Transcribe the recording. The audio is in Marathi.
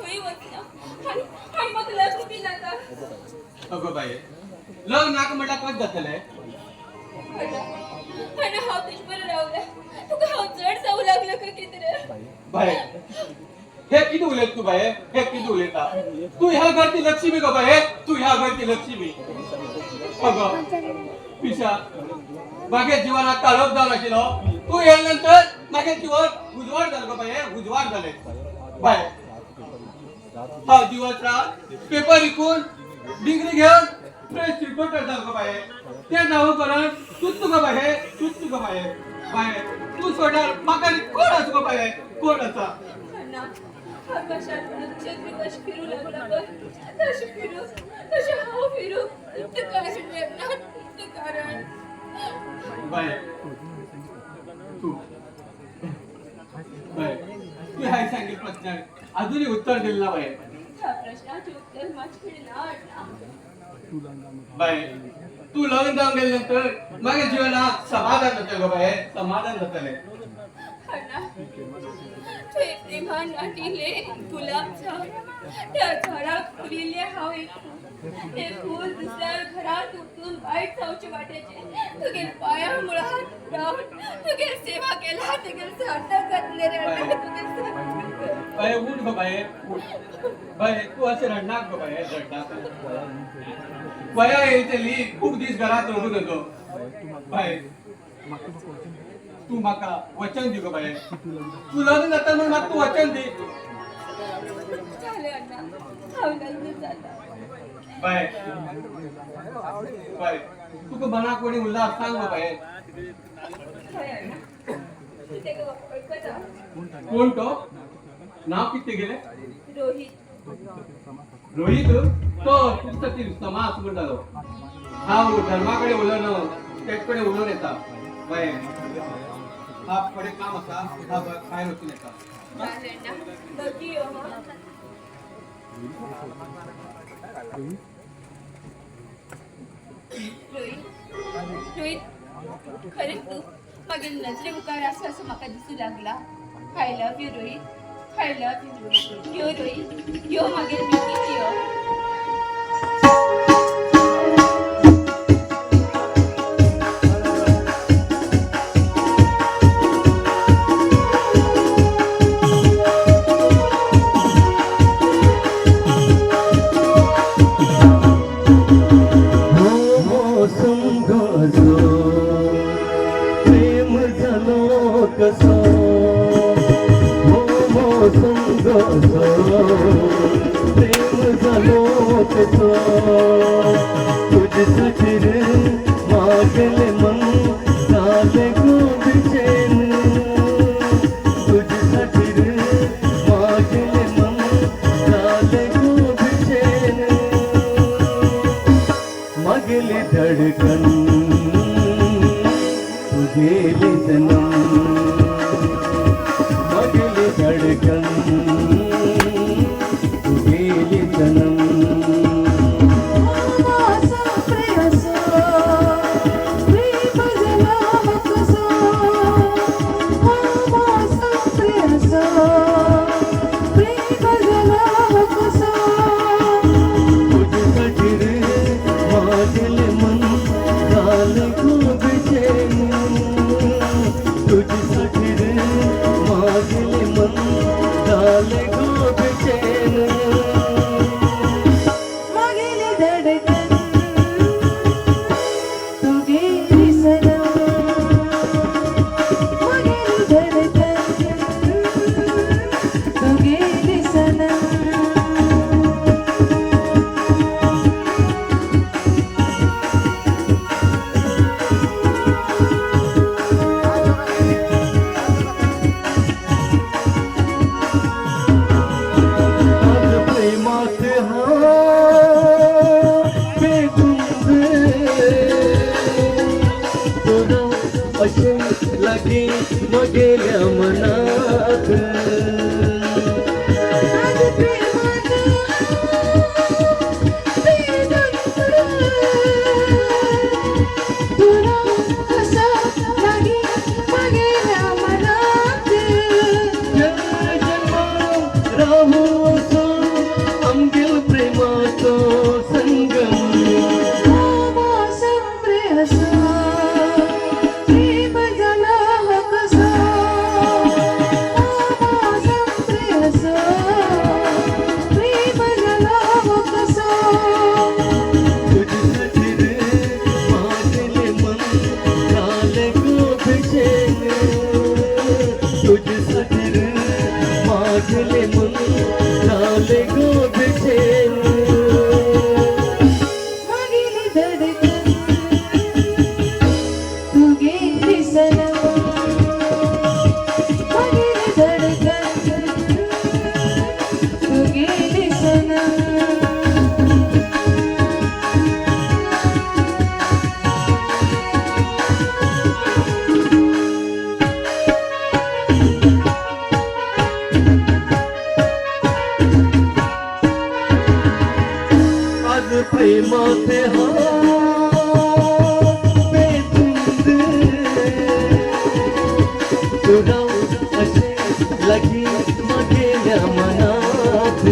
थंय वचना आणि म्हाका लग्न बी नाका. अगो बाये लग्न नाका म्हणल्यार कशें जातलें? आणि हांव तुजे बरोबर रावलें तुका हांव चड जावं लागलो काय कितें रे? बाये हे कितें उलयता तूं बाये? हे कितें उलयता? तूं ह्या घरची लक्ष्मी गो बाये, तूं ह्या घरची लक्ष्मी. अगो पिशा मागे जिवनात काळोख जावन आशिल्लो तूं येयले नंतर मागे जिवन उजवाड जालें गो बाये, उजवाड जालें. बाये हांव दिवस रात पेपर विकून डिग्री घेवन फ्रेश रिपोर्टर जालो गो बाये. तें जावं करून तूच गो बाये, तूच गो बाये. बाये तूं सोडल्यार म्हाका कोण आसा गो बाये, कोण आसा? आकाशात नक्षत्र कशी फिरू लागला पण तशी फिरू तशी हाव फिरू ते कशी मिळणार ते कारण बाये तू बाये तू ह्या सांगितल्या प्रश्नाक अजूनही उत्तर दिलं ना बाये. त्या प्रश्नाचे उत्तर माझ्याकडे ना. बाये तू लग्न जाऊन गेल्यानंतर माझ्या जीवनात समाधान जातले गो बाये, समाधान जातले. ते प्रेमान वाटिले गुलाब झाड त्या झाडाक फुलिल्ले हांव एक ते फूल दुसऱ्या घरात उठून वाईट जावचे वाटेचे तुगे पाया मुळात रावून तुगे सेवा केला तुगे सार्थक घातले रे तुगे बाये उठ गो बाये उठ. बाये तू असे रडनाक गो बाये, रडनाक. वया येयतली खूप दीस घरात रडून येतो. बाये तू म्हाका वचन दी गो बाये. तू लग्न जाता म्हणून म्हाका तू वचन दी. झाले अण्णा हांव लग्न जाता. बाये बाये तुका मनाक कोणी उल्हास सांग गो बाये. खंय अण्णा तू तेका वळखता? कोण तो? नाव किती गेले? रोहित. रोहित तो तुमचा ती समाज म्हणटालो. हांव धर्माकडे उलोवन तेच कडेन उलोवन येता. बाये हा कडे काम आसा हा भायर वचून येता. झाले अण्णा बघी यो हा. रोहित खरेंच तू मागीर नजरे मुखार आसा असं म्हाका दिसू लागला. I love you Rohit, I love you Rohit. यो रोहित यो मागीर बेगीन यो. तुझसाठी रे मागले मन झाले गो बेचैन. तुझसाठी रे मागले मन झाले गो बेचैन. मागली धडकन तू गेली जन्म. मागली धडकन तू गेली जन्म. गेल्या मनात राहू कसं प्रेम जगावं कसं तुझ्यासाठी रे मागले मन झाले खूप चैन तुझ्यासाठी रे मागले मन झाले खूप चैन मागेली धडकन तू गेली सनम मागेली धडकन तू गेली सनम आज प्रेमाचे बेधुंद तुला असे लगी गेल्या मनात